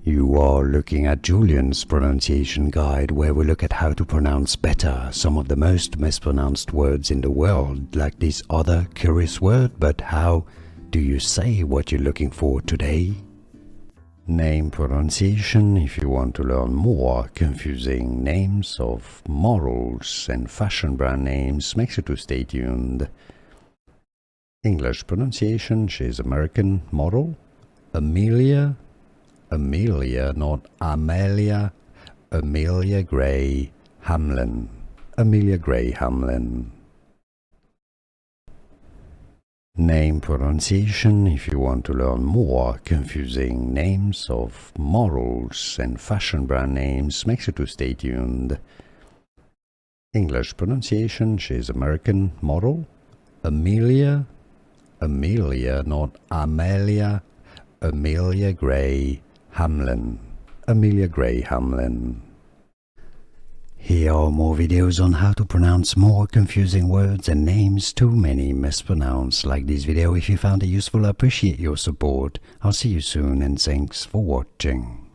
You are looking at Julian's pronunciation guide, where we look at how to pronounce better some of the most mispronounced words in the world, like this other curious word. But how do you say what you're looking for today? Name pronunciation. If you want to learn more confusing names of models and fashion brand names, make sure to stay tuned. English pronunciation. She's American model Amelia, not Amelia, Amelia Gray Hamlin, Amelia Gray Hamlin. Name pronunciation. If you want to learn more confusing names of models and fashion brand names, make sure to stay tuned. English pronunciation. She's American model Amelia, not Amelia, Amelia Gray Hamlin, Amelia Gray Hamlin. Here are more videos on how to pronounce more confusing words and names too many mispronounced. Like this video if you found it useful. I appreciate your support. I'll see you soon and thanks for watching.